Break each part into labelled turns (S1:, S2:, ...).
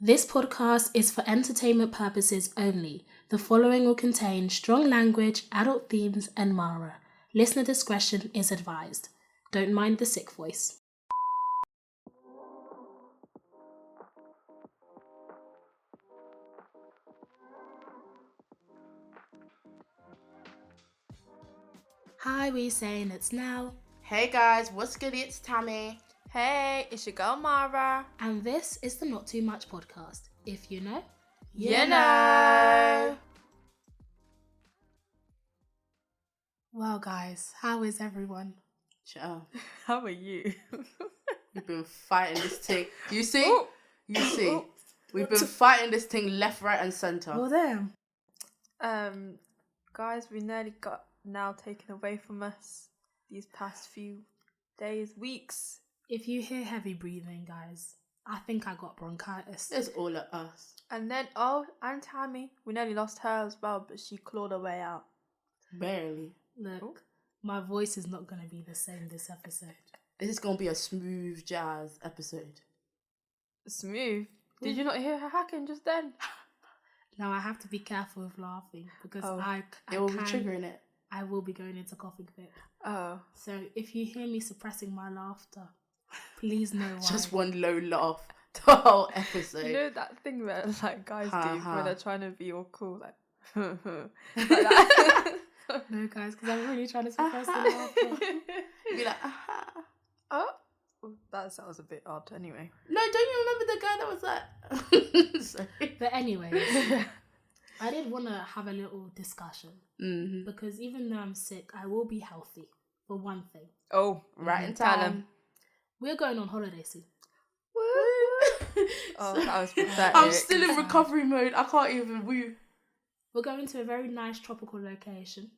S1: This podcast is for entertainment purposes only. The following will contain strong language, adult themes, and Mara. Listener discretion is advised. Don't mind the sick voice. Hi, we saying it's now.
S2: Hey guys, what's good? It's Tammy.
S3: Hey, it's your girl Mara.
S1: And this is the Not Too Much podcast. If you know,
S3: you know.
S1: Well, guys, how is everyone?
S2: Ciao.
S3: How are you?
S2: We've been fighting this thing. You see?
S3: Ooh.
S2: You see? We've been fighting this thing left, right, and centre.
S1: Well, then.
S3: Guys, we nearly got now taken away from us these past few days, weeks.
S1: If you hear heavy breathing, guys, I think I got bronchitis.
S2: It's all of us.
S3: And then, and Tammy, we nearly lost her as well, but she clawed her way out.
S2: Barely.
S1: Look, my voice is not going to be the same this episode.
S2: This is going to be a smooth jazz episode.
S3: Smooth? Did you not hear her hacking just then?
S1: Now I have to be careful with laughing because
S2: it will be triggering it.
S1: I will be going into coughing fit.
S3: Oh.
S1: So if you hear me suppressing my laughter, please know why.
S2: Just one low laugh the whole episode.
S3: You know that thing that like guys do when they're trying to be all cool, like like
S1: that? No, guys, because I'm really trying to suppress the laughter.
S2: You'd be like,
S3: Oh, that sounds a bit odd anyway.
S2: No, don't you remember the guy that was like... Sorry.
S1: But anyways, I did want to have a little discussion because even though I'm sick, I will be healthy, for one thing.
S3: Oh,
S2: right in time.
S1: We're going on holiday soon.
S3: Oh, that was pathetic.
S2: I'm still in recovery mode. I can't even woo.
S1: We're going to a very nice tropical location.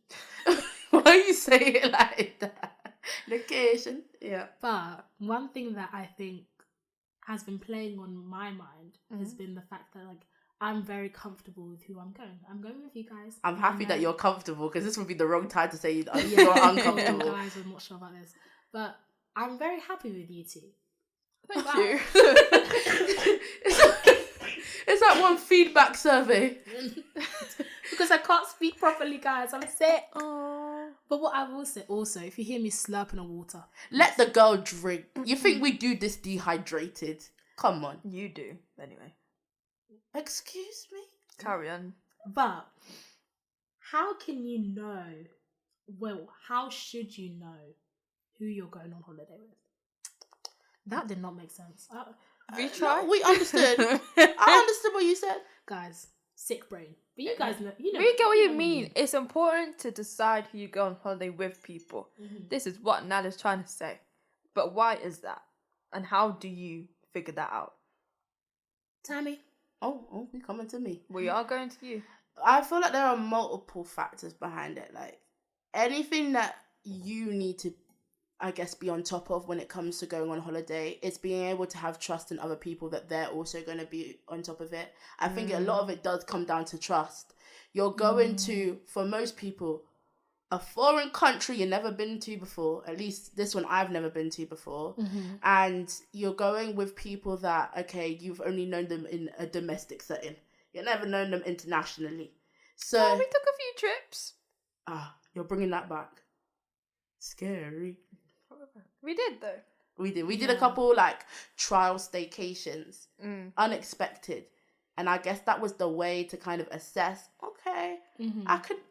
S2: Why you say it like that? Location. Yeah.
S1: But one thing that I think has been playing on my mind has been the fact that I'm very comfortable with who I'm going. I'm going with you guys.
S2: I'm happy that you're comfortable because this would be the wrong time to say you're uncomfortable.
S1: Guys, I'm not sure about this. But I'm very happy with you two.
S3: Thank you.
S2: It's like one feedback survey.
S1: Because I can't speak properly, guys. I'm sick.
S3: Aww.
S1: But what I will say also, if you hear me slurping on water,
S2: let the girl drink. You think we do this dehydrated? Come on.
S3: You do, anyway.
S2: Excuse me?
S3: Carry on.
S1: But how can you know? Well, how should you know who you're going on holiday with? That did not make sense.
S3: We tried.
S2: No, we understood. I understood what you said.
S1: Guys, sick brain. But you guys know.
S3: We get what you mean. It's important to decide who you go on holiday with people. This is what Nal is trying to say. But why is that? And how do you figure that out?
S1: Tammy?
S2: Oh, you're coming to me.
S3: We are going to you.
S2: I feel like there are multiple factors behind it. Like, anything that you need to, I guess, be on top of when it comes to going on holiday, it's being able to have trust in other people that they're also going to be on top of it. I think a lot of it does come down to trust. You're going to, for most people, a foreign country you've never been to before, at least this one I've never been to before, and you're going with people that, okay, you've only known them in a domestic setting. You've never known them internationally. So
S3: we took a few trips.
S2: You're bringing that back. Scary.
S3: We did, though.
S2: We did a couple trial staycations, unexpected, and I guess that was the way to kind of assess. Okay, I could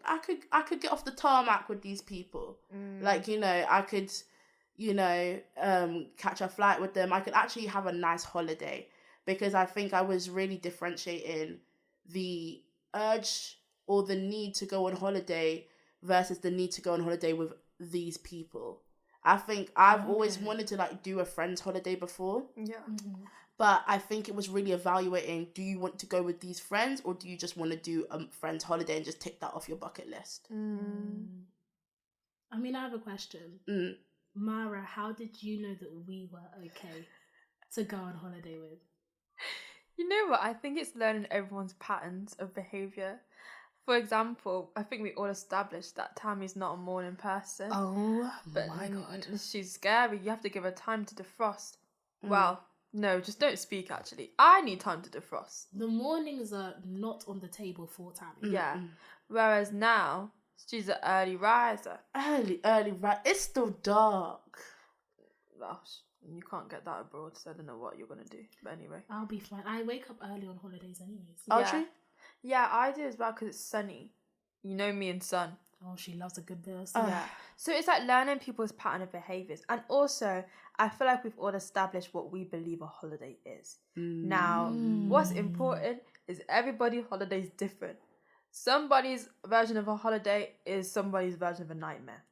S2: get off the tarmac with these people. I could, catch a flight with them. I could actually have a nice holiday because I think I was really differentiating the urge or the need to go on holiday versus the need to go on holiday with these people. I think I've always wanted to do a friend's holiday before.
S3: Yeah.
S2: But I think it was really evaluating, do you want to go with these friends or do you just want to do a friend's holiday and just tick that off your bucket list?
S1: I mean, I have a question. Mara, how did you know that we were okay to go on holiday with?
S3: You know what? I think it's learning everyone's patterns of behaviour. For example, I think we all established that Tammy's not a morning person.
S1: Oh,
S3: but
S1: my God.
S3: She's scary. You have to give her time to defrost. Well, No, just don't speak, actually. I need time to defrost.
S1: The mornings are not on the table for Tammy.
S3: Yeah. Whereas now, she's an early riser.
S2: Early, right? It's still dark.
S3: Well, you can't get that abroad, so I don't know what you're going to do. But anyway.
S1: I'll be fine. I wake up early on holidays anyways.
S2: Oh,
S3: Yeah.
S2: true?
S3: Yeah, I do as well because it's sunny. You know me and sun.
S1: Oh, she loves a good bit of sun.
S3: Yeah. So it's like learning people's pattern of behaviours. And also, I feel like we've all established what we believe a holiday is. Now, what's important is everybody's holiday is different. Somebody's version of a holiday is somebody's version of a nightmare,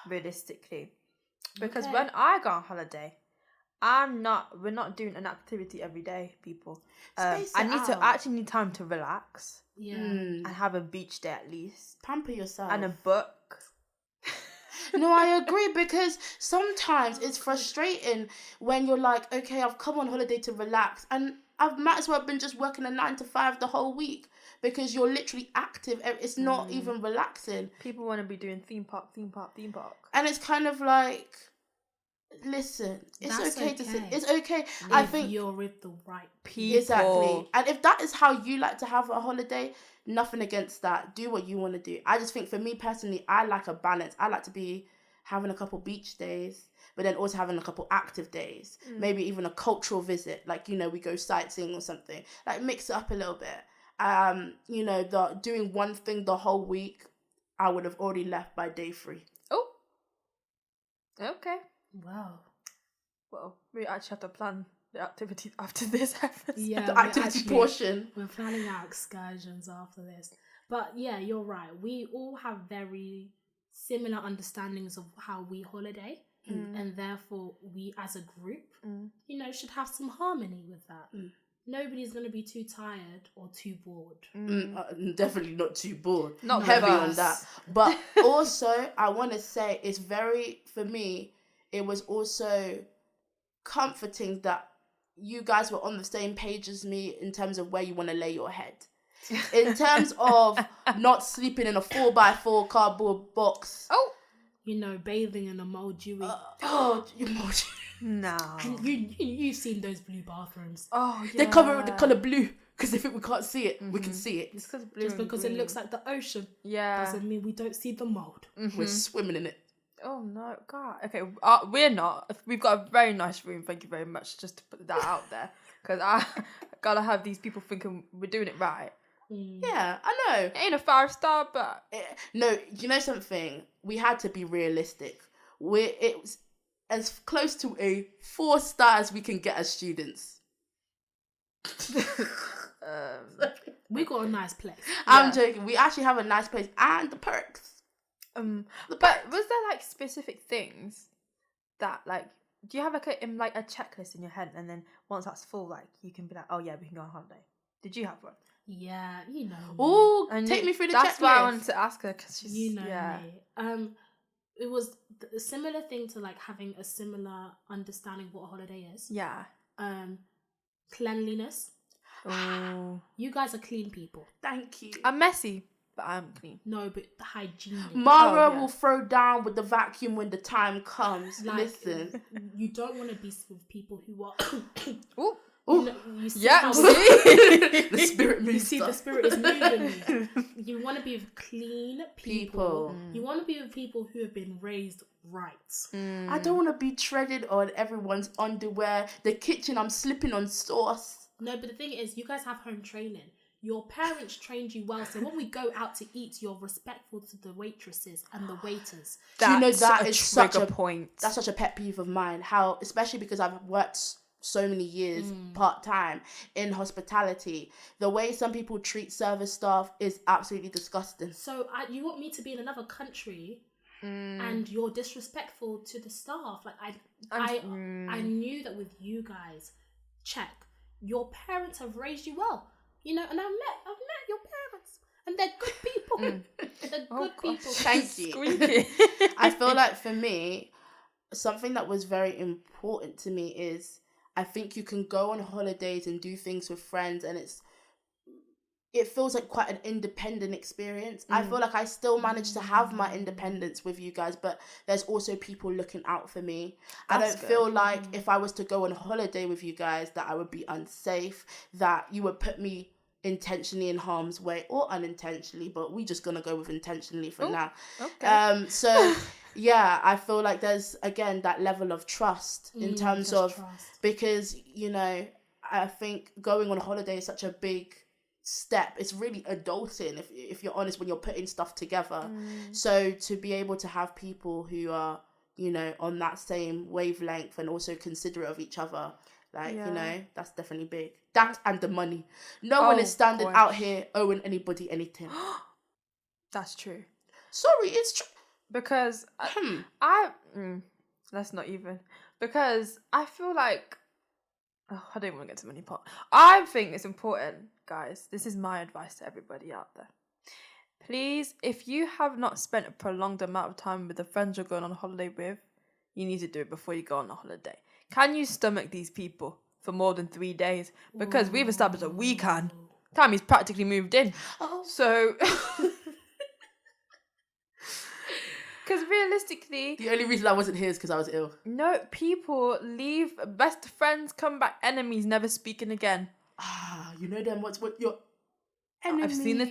S3: realistically. Because when I go on holiday, we're not doing an activity every day, people. I actually need time to relax.
S1: Yeah.
S3: And have a beach day at least.
S2: Pamper yourself.
S3: And a book.
S2: No, I agree, because sometimes it's frustrating when you're like, okay, I've come on holiday to relax, and I might as well have been just working a 9 to 5 the whole week, because you're literally active. It's not even relaxing.
S3: People want to be doing theme park.
S2: And it's kind of like, listen, it's okay to sit. It's okay. I think
S1: you're with the right
S3: people.
S2: Exactly. And if that is how you like to have a holiday, nothing against that. Do what you want to do. I just think for me personally, I like a balance. I like to be having a couple beach days, but then also having a couple active days. Maybe even a cultural visit. Like, we go sightseeing or something. Like, mix it up a little bit. Doing one thing the whole week, I would have already left by day 3.
S3: Oh. Okay.
S1: Wow.
S3: Well, we actually have to plan the activities after this episode.
S1: Yeah,
S2: The activity portion.
S1: We're planning our excursions after this. But yeah, you're right. We all have very similar understandings of how we holiday. And therefore, we as a group, should have some harmony with that. Nobody's going to be too tired or too bored.
S2: Definitely not too bored.
S3: Not
S2: heavy
S3: us.
S2: on that. But also, I want to say, for me, it was also comforting that you guys were on the same page as me in terms of where you want to lay your head. In terms of not sleeping in a 4x4 cardboard box.
S3: Oh!
S1: Bathing in a moldy.
S2: Emoji.
S3: No.
S1: You've seen those blue bathrooms.
S3: Oh, yeah.
S2: They cover it with the colour blue, because if we can't see it, we can see it.
S3: It's blue
S1: Just because
S3: green.
S1: it looks like the ocean
S3: doesn't
S1: mean we don't see the mold.
S2: We're swimming in it.
S3: Oh no, God. Okay, we're not. We've got a very nice room. Thank you very much. Just to put that out there, because I gotta have these people thinking we're doing it right.
S2: Yeah, I know.
S3: It ain't a 5-star, but
S2: No, you know something? We had to be realistic. It was as close to a 4-star as we can get as students.
S1: We got a nice place.
S2: I'm joking. We actually have a nice place and the perks.
S3: But was there like specific things that do you have like a checklist in your head, and then once that's full, you can be like, oh yeah, we can go on holiday? Did you have one?
S1: Yeah,
S2: Oh, take me through the checklist.
S3: That's why I wanted to ask her, because she's
S1: me. It was a similar thing to having a similar understanding of what a holiday is.
S3: Yeah.
S1: Cleanliness.
S3: Oh.
S1: You guys are clean people.
S2: Thank you.
S3: I'm messy, but I'm clean.
S1: No, but hygiene.
S2: Mara will throw down with the vacuum when the time comes. Listen.
S1: You don't want to be with people who are...
S3: Ooh.
S1: You see
S3: Yeah,
S1: how
S2: the spirit moves.
S1: You see, the spirit is moving. You want to be with clean people. You want to be with people who have been raised right.
S2: I don't want to be treaded on everyone's underwear. The kitchen, I'm slipping on sauce.
S1: No, but the thing is, you guys have home training. Your parents trained you well, so when we go out to eat, you're respectful to the waitresses and the waiters.
S3: That's
S2: that
S3: a
S2: is such a
S3: point.
S2: That's such a pet peeve of mine. How, especially because I've worked so many years part-time in hospitality, the way some people treat service staff is absolutely disgusting.
S1: So you want me to be in another country and you're disrespectful to the staff? I knew that with you guys, check, your parents have raised you well, and I've met your parents, and they're good people. They're good people.
S2: Thank you. I feel like for me, something that was very important to me is, I think you can go on holidays and do things with friends, and it's it feels like quite an independent experience. I feel like I still manage to have my independence with you guys, but there's also people looking out for me. I don't feel like if I was to go on holiday with you guys that I would be unsafe, that you would put me intentionally in harm's way or unintentionally, but we just gonna go with intentionally for now.
S3: Okay.
S2: So yeah, I feel like there's again that level of trust in terms of because, you know, I think going on holiday is such a big step. It's really adulting if you're honest when you're putting stuff together. So to be able to have people who are, you know, on that same wavelength and also considerate of each other, like, you know, that's definitely big. That and the money. No one is standing out here owing anybody anything.
S3: That's true.
S2: Sorry, it's true.
S3: Because let's not even. Because I feel like I don't want to get to money part. I think it's important, guys. This is my advice to everybody out there. Please, if you have not spent a prolonged amount of time with the friends you're going on holiday with, you need to do it before you go on a holiday. Can you stomach these people for more than 3 days? Because we've established that we can. Tammy's practically moved in. So... Because realistically...
S2: The only reason I wasn't here is because I was ill.
S3: No, people leave, best friends come back, enemies never speaking again.
S2: You know them, what your enemies.
S3: I've seen the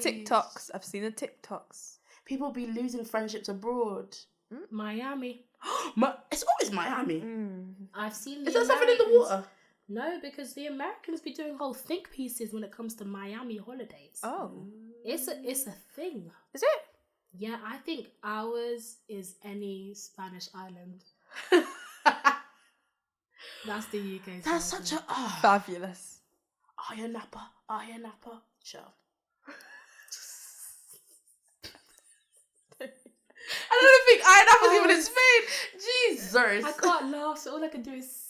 S3: TikToks.
S2: People be losing friendships abroad.
S1: Miami.
S2: It's always Miami.
S1: I've seen the
S2: Is there something in the water?
S1: No, because the Americans be doing whole think pieces when it comes to Miami holidays.
S3: Oh.
S1: It's a thing.
S3: Is it?
S1: Yeah, I think ours is any Spanish island. That's the UK's.
S2: That's such a
S3: fabulous.
S2: Iron Napa. Sure. I don't think Iron Napa's even in Spain. Jesus.
S1: I can't laugh, so all I can do is...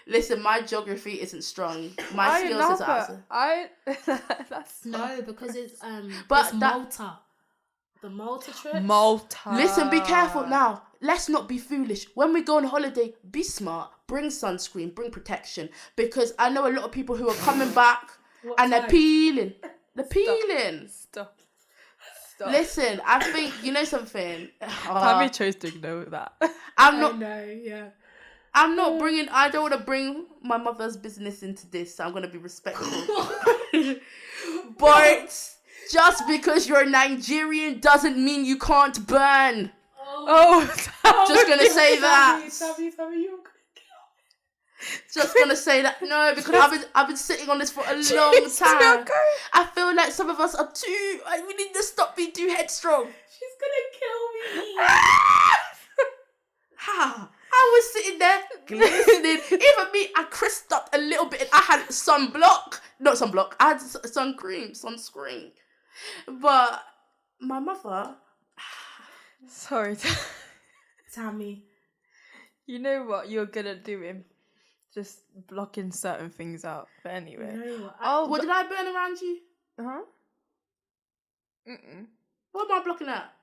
S2: Listen, my geography isn't strong. My skills is awesome.
S1: No, because it's
S2: but
S1: it's Malta. The Malta trip.
S3: Malta.
S2: Listen, be careful now. Let's not be foolish. When we go on holiday, be smart. Bring sunscreen. Bring protection. Because I know a lot of people who are coming back and they're peeling. They're peeling.
S3: Stop.
S2: Listen, I think you know something.
S3: Tammy chose to ignore that.
S2: I'm not.
S1: I know, yeah.
S2: I'm not bringing. I don't want to bring my mother's business into this. So I'm gonna be respectful. But just because you're Nigerian doesn't mean you can't burn. Just gonna say that.
S1: Tammy, you're
S2: Just gonna say that. No, because I've been sitting on this for a long time. I feel like some of us are too. We need to stop being too headstrong.
S1: She's gonna kill me.
S2: I was sitting there glistening. Even me, I crisped up a little bit. I had I had sunscreen. But my mother...
S3: Sorry.
S1: Tammy.
S3: You know what you're gonna do him? Just blocking certain things out. But anyway.
S1: You know what?
S2: Did I burn around you?
S3: Uh-huh.
S2: What am I blocking at?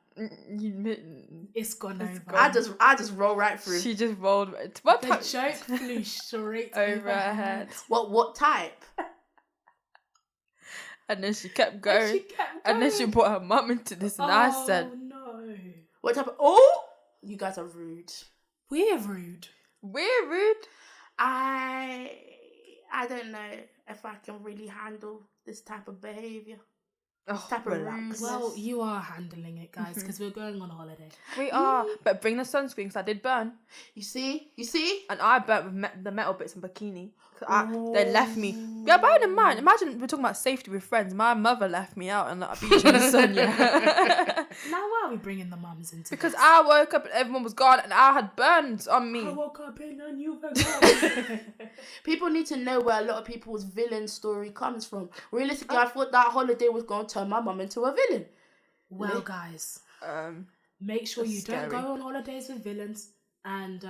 S1: It's gone over.
S2: I just roll right through.
S3: She just rolled.
S1: The joke flew straight
S3: over her head.
S2: What type?
S3: And then she kept going. And then she brought her mum into this, and I said,
S1: no.
S2: What type of... You guys are rude.
S1: We're rude.
S2: I don't know if I can really handle this type of behavior.
S3: Relax.
S1: Well, you are handling it, guys, because we're going on holiday.
S3: We are, but bring the sunscreen because I did burn.
S2: You see,
S3: and I burnt with the metal bits in bikini. They left me. Yeah, bear in mind, imagine we're talking about safety with friends. My mother left me out on a beach in the sun. Yeah.
S1: Now why are we bringing the mums into
S3: because
S1: this?
S3: I woke up and everyone was gone, and I had burns on me.
S1: I woke up and I knew gone.
S2: People need to know where a lot of people's villain story comes from. Realistically, I thought that holiday was going to turn my mum into a villain.
S1: Well, guys, make sure you don't go on holidays with villains, and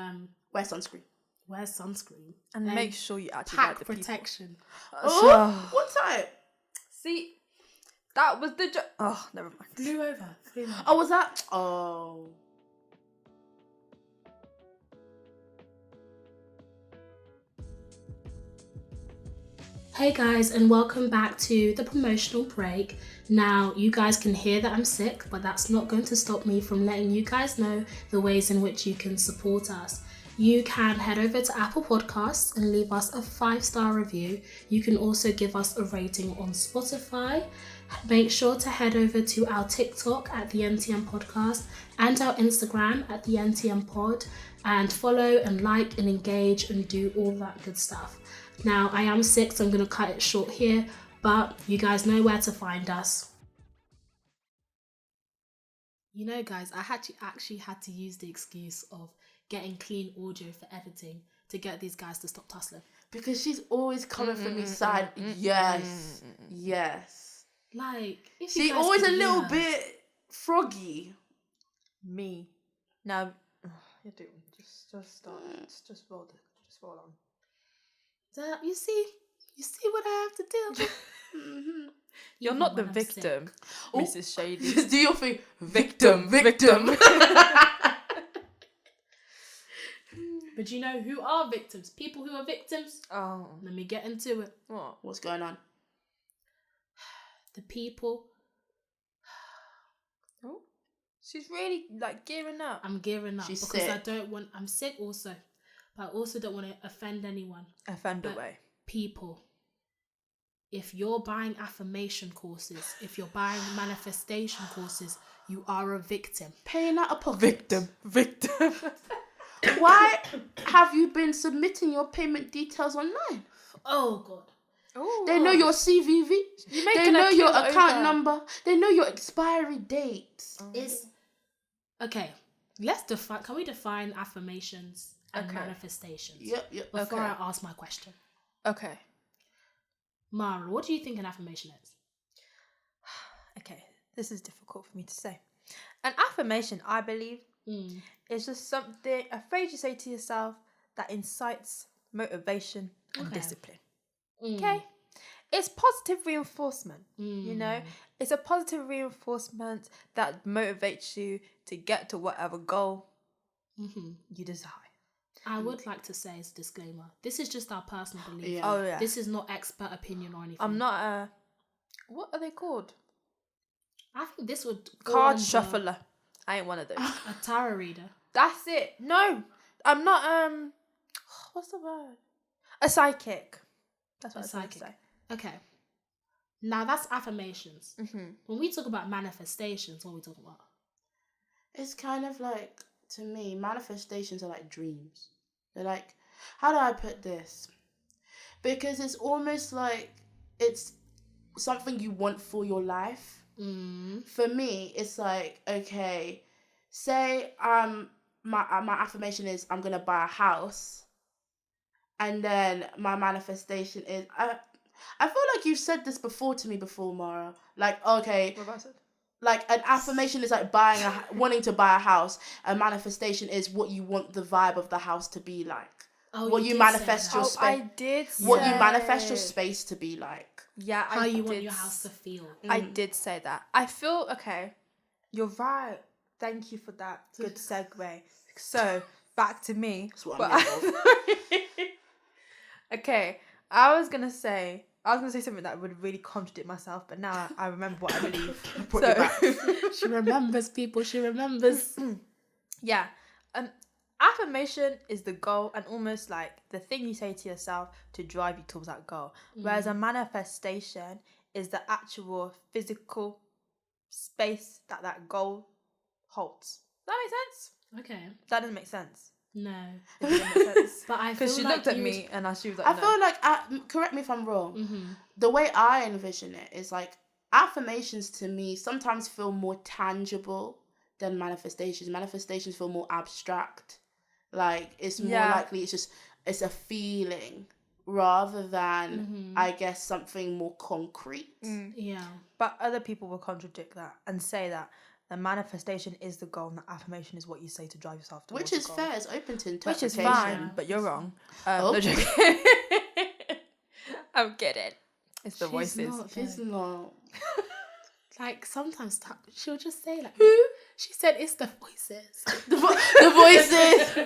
S2: wear sunscreen.
S3: And make sure you actually
S1: pack
S3: like the
S1: protection.
S2: What type?
S3: See, that was the never mind.
S1: Flew over.
S2: Oh, was that? Oh.
S1: Hey guys, and welcome back to the promotional break. Now, you guys can hear that I'm sick, but that's not going to stop me from letting you guys know the ways in which you can support us. You can head over to Apple Podcasts and leave us a 5-star review. You can also give us a rating on Spotify. Make sure to head over to our TikTok at the NTM Podcast and our Instagram at the NTM Pod, and follow and like and engage and do all that good stuff. Now, I am sick, so I'm going to cut it short here, but you guys know where to find us. You know, guys, I actually had to use the excuse of getting clean audio for editing to get these guys to stop tussling.
S2: Because she's always coming from me side. Yes.
S1: Like, if
S2: she's always a little bit froggy.
S3: Me. Now, you do. Just start. Just roll it. Just roll on.
S1: You see what I have to do. Mm-hmm.
S3: You're not the victim, Mrs. Shady.
S2: Just do your thing. Victim.
S1: But you know who are victims? People who are victims?
S3: Oh.
S1: Let me get into it.
S2: What's going on?
S1: The people.
S3: Oh. She's really gearing up.
S1: I'm gearing up
S2: She's
S1: because
S2: sick.
S1: I'm sick also. But I also don't want to offend anyone.
S3: Offend away.
S1: People, if you're buying affirmation courses, if you're buying manifestation courses, you are a victim.
S2: Paying out of pocket. Victim. Why have you been submitting your payment details online?
S1: Oh, God.
S3: Ooh.
S2: They know your CVV. They know your account number. They know your expiry dates.
S1: It's okay. Can we define affirmations and manifestations?
S2: Yep.
S1: Before I ask my question.
S3: Okay.
S1: Mara, what do you think an affirmation is?
S3: Okay, this is difficult for me to say. An affirmation, I believe, is just something, a phrase you say to yourself that incites motivation and discipline. Okay? It's positive reinforcement, you know? It's a positive reinforcement that motivates you to get to whatever goal you desire.
S1: I would like to say as a disclaimer, this is just our personal belief.
S2: Yeah.
S3: Oh, yeah.
S1: This is not expert opinion or anything.
S3: I'm not a... What are they called?
S1: I think this would go
S3: Card
S1: under
S3: shuffler. I ain't one of those.
S1: a tarot reader.
S3: That's it. No, I'm not. What's the word? A psychic. That's what I was trying to say.
S1: Okay. Now that's affirmations. When we talk about manifestations, what are we talking about?
S2: It's kind of like, to me, manifestations are like dreams. They're like, how do I put this? Because it's almost like it's something you want for your life. For me, it's like, okay, say my affirmation is I'm gonna buy a house, and then my manifestation is I feel like you've said this before to me before, Mara. Like, okay,
S3: What about it?
S2: Like an affirmation is like wanting to buy a house. A manifestation is what you want the vibe of the house to be like. What you manifest your space.
S3: I did.
S2: What you manifest your space to be like.
S3: Yeah,
S1: how you want your house to feel.
S3: I did say that. I feel okay. You're right. Thank you for that good segue. So back to me.
S2: That's what I'm here for.
S3: Okay, I was gonna say something that would really contradict myself, but now I remember what I believe.
S1: She remembers, people. She remembers.
S3: Yeah. Affirmation is the goal and almost like the thing you say to yourself to drive you towards that goal. Whereas a manifestation is the actual physical space that goal holds. Does that make sense?
S1: Okay.
S3: That doesn't make sense.
S1: No.
S3: It doesn't make sense.
S1: But I feel
S3: because she
S1: like
S3: looked at me and she was like,
S2: I feel like, correct me if I'm wrong, the way I envision it is like affirmations to me sometimes feel more tangible than manifestations. Manifestations feel more abstract. Like it's more likely it's a feeling rather than I guess something more concrete.
S1: Yeah.
S3: But other people will contradict that and say that the manifestation is the goal and the affirmation is what you say to drive yourself towards
S2: Which is
S3: the goal.
S2: fair, it's open to interpretation.
S3: Which is fine, but you're wrong. No joking. I'm kidding. It's the voices.
S2: She's not.
S1: Like sometimes she'll just say like,
S2: who?
S1: She said it's the voices.
S2: The voices.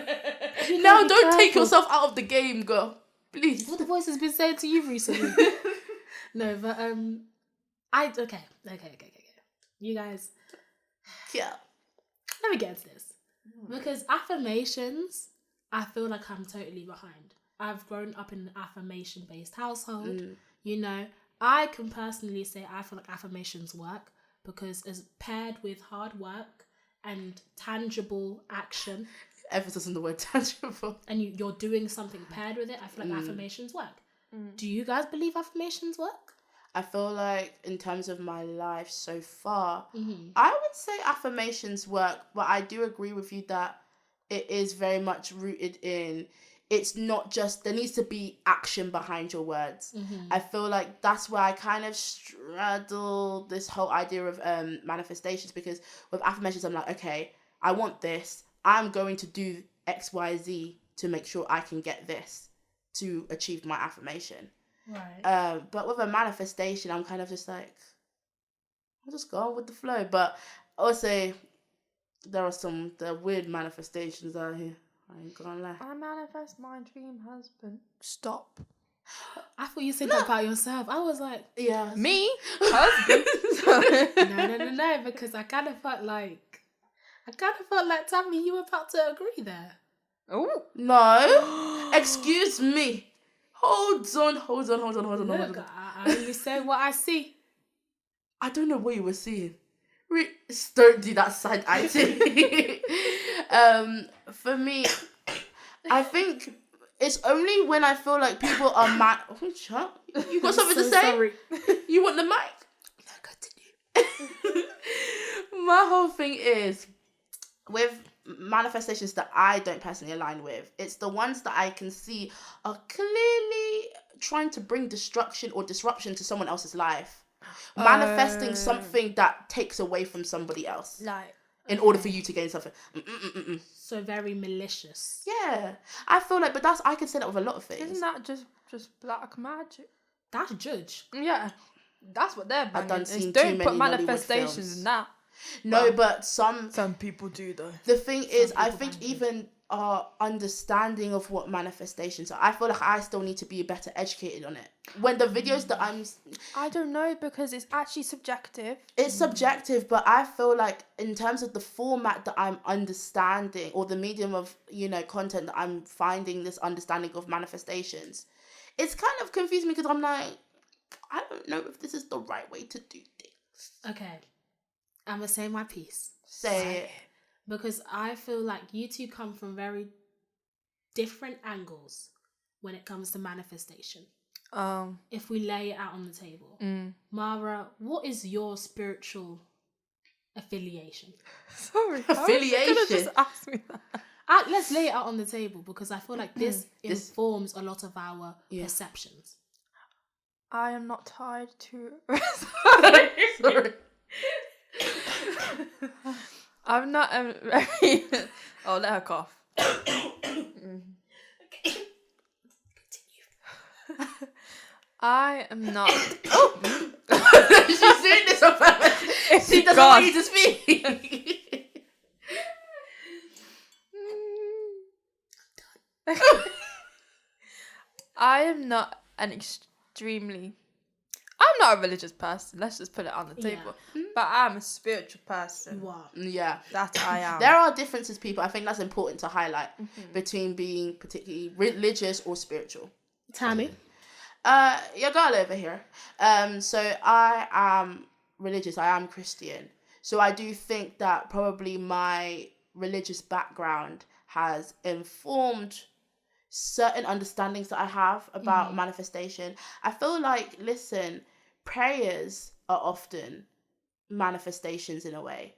S2: No, don't take yourself out of the game, girl. Please.
S1: What the voice has been saying to you recently? No, but okay. You guys,
S2: Yeah.
S1: let me get into this. Because affirmations, I feel like I'm totally behind. I've grown up in an affirmation-based household. You know, I can personally say I feel like affirmations work because it's paired with hard work and tangible action.
S2: Emphasis on the word tangible.
S1: And you're doing something paired with it. I feel like affirmations work. Do you guys believe affirmations work?
S2: I feel like in terms of my life so far, I would say affirmations work, but I do agree with you that it is very much rooted in, it's not just, there needs to be action behind your words. I feel like that's where I kind of straddle this whole idea of manifestations, because with affirmations, I'm like, okay, I want this. I'm going to do X, Y, Z to make sure I can get this to achieve my affirmation.
S1: Right.
S2: But with a manifestation, I'm kind of just like, I'll just go on with the flow. But also, there are weird manifestations out here. I ain't gonna lie.
S3: I manifest my dream husband.
S2: Stop.
S1: I thought you said that about yourself. I was like,
S2: Yeah.
S3: Me? Husband?
S1: no, because I kind of felt like Tammy, you were about to agree there.
S3: Oh.
S2: No. Excuse me. Hold on.
S1: Look, I only say what I see.
S2: I don't know what you were seeing. Don't do that side eye thing. For me, I think it's only when I feel like people are mad. Oh, shut. You got something to say?
S1: Sorry.
S2: You want the mic? No, continue. My whole thing is with manifestations that I don't personally align with. It's the ones that I can see are clearly trying to bring destruction or disruption to someone else's life. Manifesting something that takes away from somebody else.
S3: Like,
S2: in order for you to gain something.
S1: So very malicious.
S2: Yeah. I feel like, but I could say that with a lot of things.
S3: isn't that just black magic?
S1: That's judge.
S3: Yeah. That's what they're banging.
S2: done seen too
S3: Don't
S2: many
S3: put
S2: Nollywood
S3: manifestations
S2: films.
S3: in that.
S2: No,
S3: Well,
S2: but some
S3: people do though.
S2: the thing is, I
S1: people
S2: think
S1: bang it.
S2: even our understanding of what manifestations are, I feel like I still need to be better educated on it. When the videos that
S3: I don't know, because it's actually subjective.
S2: it's subjective, but I feel like in terms of the format that I'm understanding, or the medium of, content that I'm finding this understanding of manifestations, it's kind of confusing me, because I'm like, I don't know if this is the right way to do things.
S1: Okay. I'm going to say my piece.
S2: Say it.
S1: Because I feel like you two come from very different angles when it comes to manifestation. If we lay it out on the table. Mara, what is your spiritual affiliation?
S3: Sorry.
S2: Affiliation?
S3: Just ask me that.
S1: Let's lay it out on the table, because I feel like this informs a lot of our perceptions.
S3: I am not tied to...
S2: Sorry.
S3: I'm not very... Oh, let her cough. I am not...
S2: She's doing this on purpose. She doesn't want you to speak.
S3: I am not an extremely... I'm not a religious person. Let's just put it on the table. But I'm a spiritual person.
S1: You are.
S2: Yeah.
S3: That I am.
S2: There are differences, people. I think that's important to highlight between being particularly religious or spiritual.
S1: Tammy?
S2: Your girl over here. So I am religious. I am Christian. So I do think that probably my religious background has informed certain understandings that I have about manifestation. I feel like, listen, prayers are often manifestations in a way.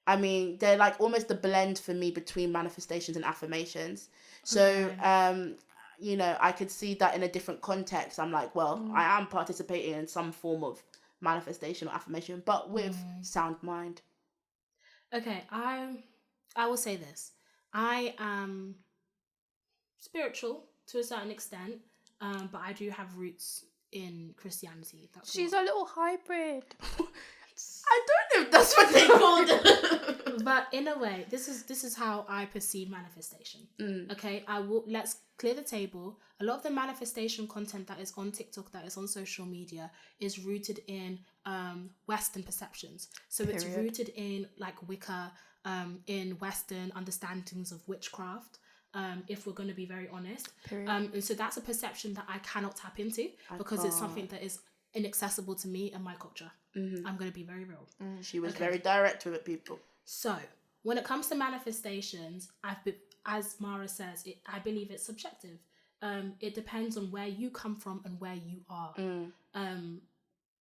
S2: I mean, they're like almost the blend for me between manifestations and affirmations. So, I could see that in a different context. I'm like, well, I am participating in some form of manifestation or affirmation, but with sound mind.
S1: Okay, I will say this. I am spiritual to a certain extent, but I do have roots in Christianity.
S3: She's a little hybrid.
S2: I don't know if that's what they called it.
S1: But in a way, this is how I perceive manifestation. Okay, let's clear the table. A lot of the manifestation content that is on TikTok, that is on social media, is rooted in Western perceptions. So it's rooted in like Wicca, in Western understandings of witchcraft. If we're going to be very honest, and so that's a perception that I cannot tap into because it's something that is inaccessible to me and my culture. I'm going to be very real.
S2: She was very direct with it, people.
S1: So when it comes to manifestations, as Mara says, I believe it's subjective. It depends on where you come from and where you are.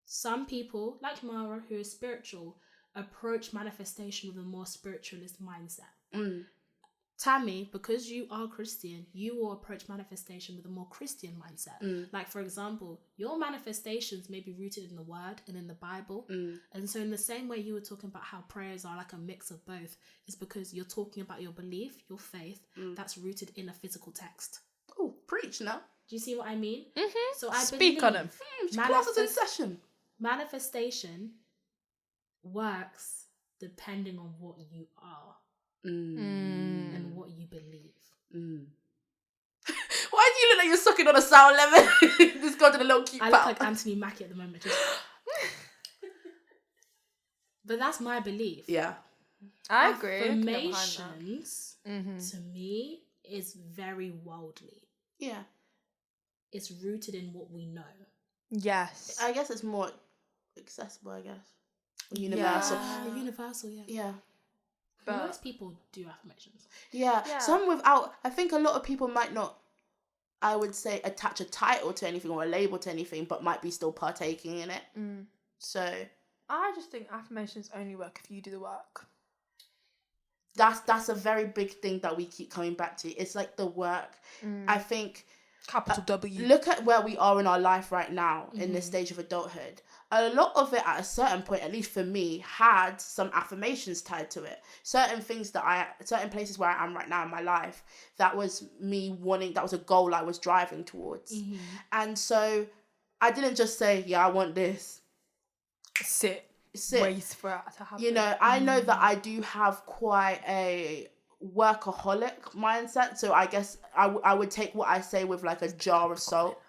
S1: Some people, like Mara, who is spiritual, approach manifestation with a more spiritualist mindset. Tammy, because you are Christian, you will approach manifestation with a more Christian mindset. Like, for example, your manifestations may be rooted in the word and in the Bible. And so in the same way you were talking about how prayers are like a mix of both, is because you're talking about your belief, your faith, that's rooted in a physical text.
S2: Oh, preach now.
S1: Do you see what I mean? So I
S3: Speak on them.
S2: Classes in session.
S1: Manifestation works depending on what you are. And what you believe.
S2: Why do you look like you're sucking on a sour lemon? Just got to the little cute
S1: I look like Anthony Mackie at the moment. But that's my belief.
S2: Yeah.
S3: I agree.
S1: Affirmations, to me, is very worldly.
S2: Yeah.
S1: It's rooted in what we know.
S3: Yes.
S2: I guess it's more accessible, I guess. Universal.
S1: Yeah. Universal, yeah.
S2: Yeah.
S1: But most people do affirmations.
S2: Yeah. Some without, I think a lot of people might not, I would say, attach a title to anything or a label to anything, but might be still partaking in it. So
S3: I just think affirmations only work if you do the work.
S2: That's a very big thing that we keep coming back to. It's like the work. I think
S3: Capital W.
S2: Look at where we are in our life right now in this stage of adulthood. A lot of it at a certain point, at least for me, had some affirmations tied to it. Certain places where I am right now in my life, that was me wanting, that was a goal I was driving towards. And so I didn't just say, yeah, I want this.
S3: Sit. Wait for it to happen.
S2: You know, I know that I do have quite a workaholic mindset, so I guess I would take what I say with like a jar of salt.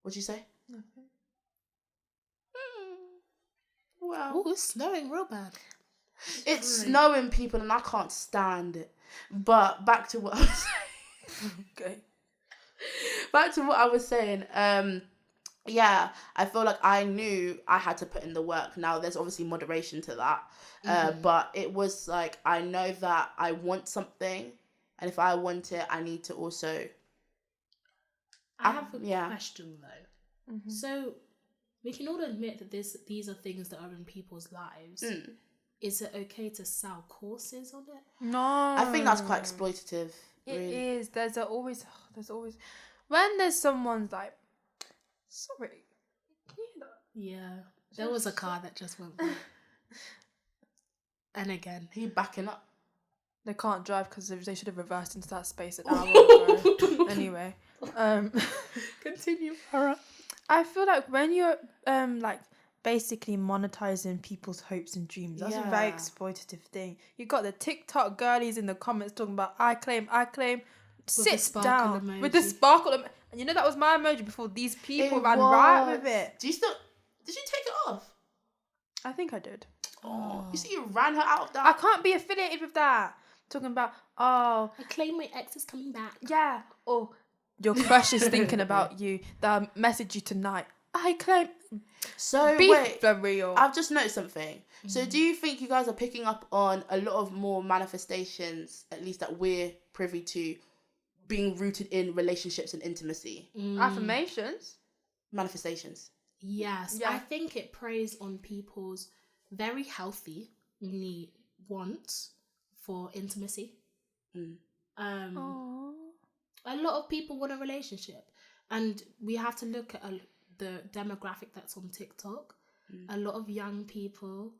S2: What'd you say?
S3: Nothing.
S1: Well, it's snowing real bad.
S2: It's snowing, people, and I can't stand it. But back to what I was saying.
S3: Okay.
S2: Back to what I was saying. Yeah, I feel like I knew I had to put in the work. Now, there's obviously moderation to that. But it was like, I know that I want something. And if I want it, I need to also...
S1: I have a question, though. So, we can all admit that these are things that are in people's lives. Is it okay to sell courses on it?
S3: No.
S2: I think that's quite exploitative.
S3: It is. There's always... When there's someone's like, sorry, can you hear that?
S1: Yeah. There was a car that just went by. And again.
S2: He backing up.
S3: They can't drive because they should have reversed into that space an hour ago. Anyway.
S2: Continue, Farah.
S3: I feel like when you're like basically monetizing people's hopes and dreams, that's a very exploitative thing. You got the TikTok girlies in the comments talking about I claim. Sit down
S1: emoji.
S3: with the sparkle and you know that was my emoji before these people ran right with it.
S2: Did you take it off?
S3: I think I did.
S2: Oh, you see, you ran her out of that.
S3: I can't be affiliated with that. Talking about
S1: I claim my ex is coming back.
S3: Yeah. Or your crush is thinking about you. They'll message you tonight. I claim.
S2: So
S3: wait, for real.
S2: I've just noticed something. So do you think you guys are picking up on a lot of more manifestations, at least that we're privy to, being rooted in relationships and intimacy?
S3: Affirmations?
S2: Manifestations.
S1: Yes. Yeah. I think it preys on people's very healthy wants for intimacy. A lot of people want a relationship, and we have to look at the demographic that's on TikTok. A lot of young people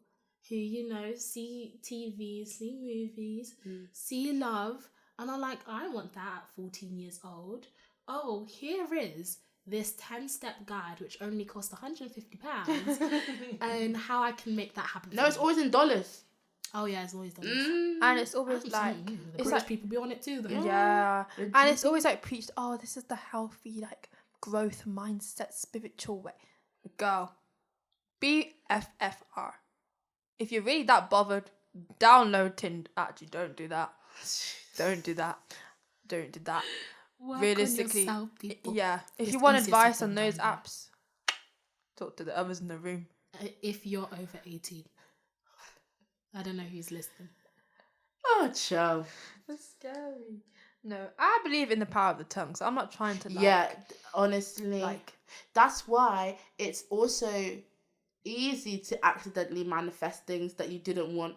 S1: who, you know, see TV, see movies, see love, and are like, I want that at 14 years old. Oh, here is this 10-step guide, which only cost £150, and how I can make that happen.
S2: No, it's always in dollars.
S1: Oh yeah, it's always done.
S3: And it's always like
S1: the
S3: it's
S1: British
S3: like
S1: people be on it too, though.
S3: yeah, and it's always like preached. Oh, this is the healthy like growth mindset, spiritual way. Girl, BFFR. If you're really that bothered, download Tinder. Actually, don't do that. Don't do that. Don't do that.
S1: Work
S3: Realistically,
S1: on yourself, people.
S3: yeah. If
S1: It's
S3: you want
S1: easier
S3: advice
S1: said
S3: on
S1: than
S3: those
S1: done,
S3: apps, talk to the others in the room.
S1: If you're over 18. I don't know who's listening.
S2: Oh, child.
S3: That's scary. No, I believe in the power of the tongue, so I'm not trying to
S2: honestly,
S3: like
S2: that's why it's also easy to accidentally manifest things that you didn't want.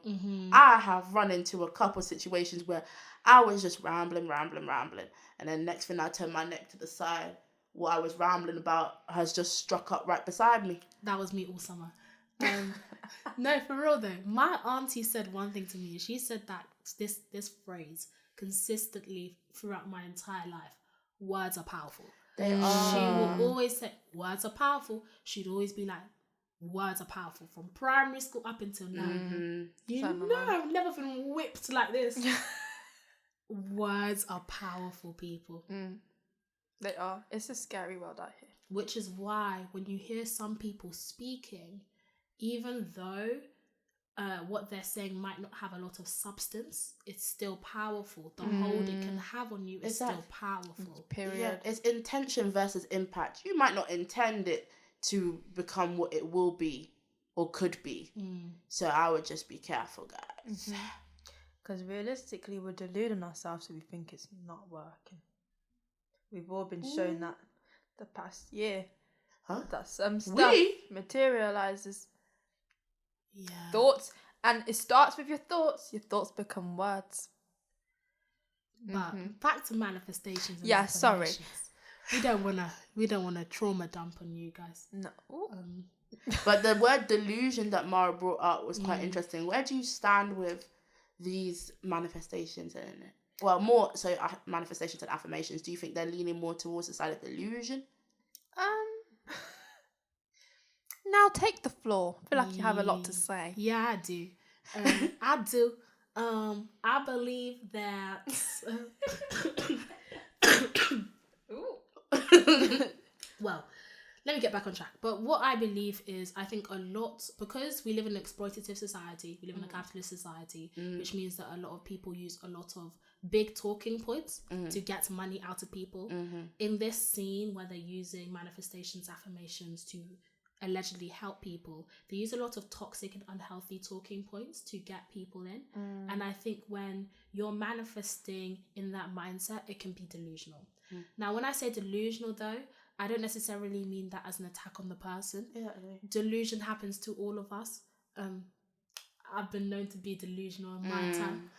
S2: I have run into a couple situations where I was just rambling, and then next thing I turn my neck to the side, what I was rambling about has just struck up right beside me.
S1: That was me all summer. No, for real though. My auntie said one thing to me. She said that this phrase consistently throughout my entire life: words are powerful.
S2: They are.
S1: She will always say words are powerful. She'd always be like, words are powerful, from primary school up until now. You know, I've never been whipped like this. Words are powerful, people.
S3: They are. It's a scary world out here.
S1: Which is why when you hear some people speaking, even though what they're saying might not have a lot of substance, it's still powerful. The hold it can have on you is still powerful.
S3: Period.
S2: Yeah, it's intention versus impact. You might not intend it to become what it will be or could be. So I would just be careful, guys.
S3: Because realistically, we're deluding ourselves, so we think it's not working. We've all been shown that the past year. That some stuff materializes.
S1: Yeah.
S3: Thoughts, and it starts with your thoughts. Your thoughts become words.
S1: But back to manifestations. And
S3: yeah, sorry.
S1: We don't wanna trauma dump on you guys.
S3: No.
S2: But the word delusion that Mara brought up was quite interesting. Where do you stand with these manifestations and more so manifestations and affirmations? Do you think they're leaning more towards the side of delusion?
S3: Now take the floor. I feel like you have a lot to say.
S1: Yeah, I do. I do. I believe that. Well, let me get back on track. But what I believe is, I think a lot, because we live in an exploitative society, we live in a capitalist society, which means that a lot of people use a lot of big talking points to get money out of people. In this scene where they're using manifestations, affirmations to allegedly help people, they use a lot of toxic and unhealthy talking points to get people in. And I think when you're manifesting in that mindset, it can be delusional. Now, when I say delusional though, I don't necessarily mean that as an attack on the person. Delusion happens to all of us. I've been known to be delusional in my time,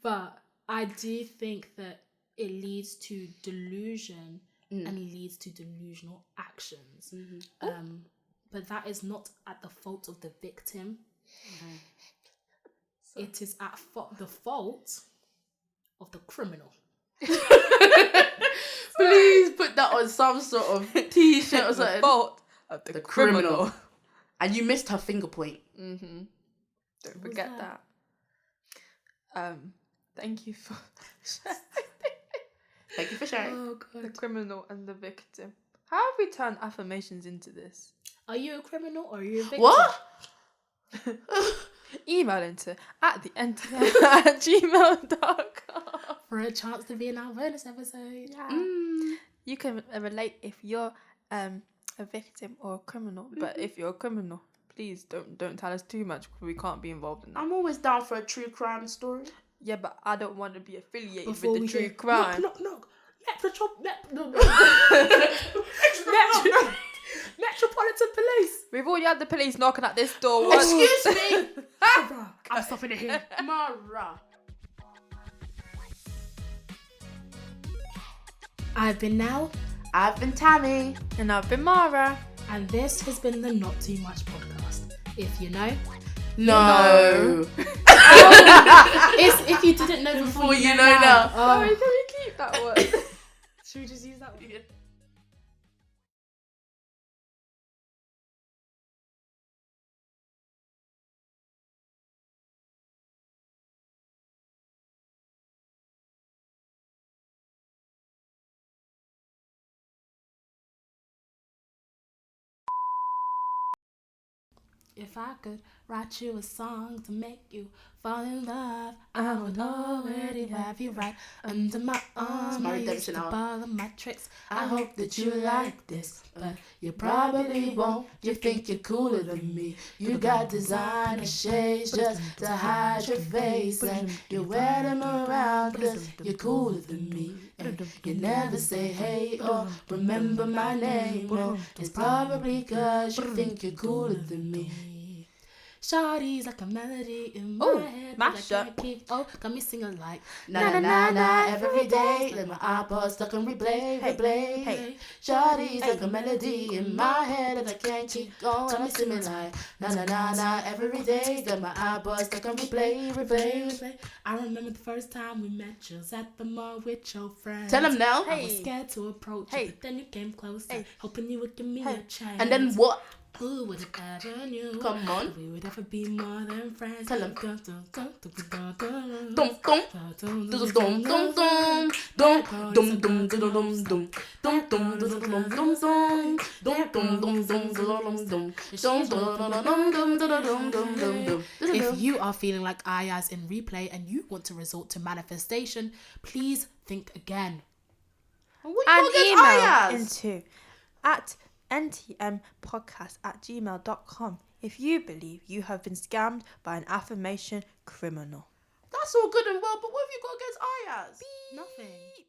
S1: but I do think that it leads to delusion and leads to delusional actions. But that is not at the fault of the victim. It is at the fault of the criminal.
S2: Please put that on some sort of t-shirt or something.
S3: The fault of the criminal.
S2: And you missed her finger point.
S3: Don't forget that. Thank you for
S2: Thank you for sharing.
S1: Oh God.
S3: the criminal and the victim. How have we turned affirmations into this?
S1: Are you a criminal or are you a victim?
S2: What?
S3: Email into @gmail.com
S1: For a chance to be in our bonus episode.
S3: You can relate if you're a victim or a criminal, but if you're a criminal, please don't tell us too much because we can't be involved in that.
S2: I'm always down for a true crime story.
S3: Yeah, but I don't want to be affiliated
S1: Before
S3: with the true crime.
S1: Knock. Metropolitan Police.
S3: We've already had the police knocking at this door once.
S2: Excuse me.
S1: Mara, I'm stopping it here.
S2: Mara.
S1: I've been Nell.
S2: I've been Tammy.
S3: And I've been Mara.
S1: And this has been the Not Too Much podcast. If you know.
S2: No.
S1: It's if you didn't know before you know now.
S3: Sorry, can we keep that one?
S1: Should we just use that one? If I could write you a song to make you fall in love, I would already have you right under my arm.
S2: my
S1: I used
S2: redemption
S1: to
S2: hour.
S1: follow my tricks. I hope that you like this, but you probably won't. You think you're cooler than me. You got designer shades just to hide your face, and you wear them around 'cause you're cooler than me. And you never say hey or remember my name. Oh, it's probably 'cause you think you're cooler than me. Shawty's like a melody in my head, but I can't keep. Oh, got me singing like
S2: na na na na every day. Let my iPod stuck on replay, replay.
S1: hey.
S2: Shawty's like a melody in my head that I can't keep going. I'm singing like na na na na every day. Let my iPod stuck on replay, replay.
S1: I remember the first time we met. You was at the mall with your friends.
S2: Tell him now.
S1: I was scared to approach you, but then you came closer, hoping you would give me a chance.
S2: And then what?
S1: Who would have ever knew?
S2: Come on.
S1: We would ever be more than friends.
S2: Tell him.
S1: Dum,
S2: Dum dum dum dum dum dum dum dum dum dum dum dum dum dum dum dum dum.
S1: If you are feeling like Ayaz in replay and you want to resort to manifestation, please think again.
S3: And email into at ntmpodcast@gmail.com if you believe you have been scammed by an affirmation criminal.
S2: That's all good and well, but what have you got against Ayaz?
S1: Nothing.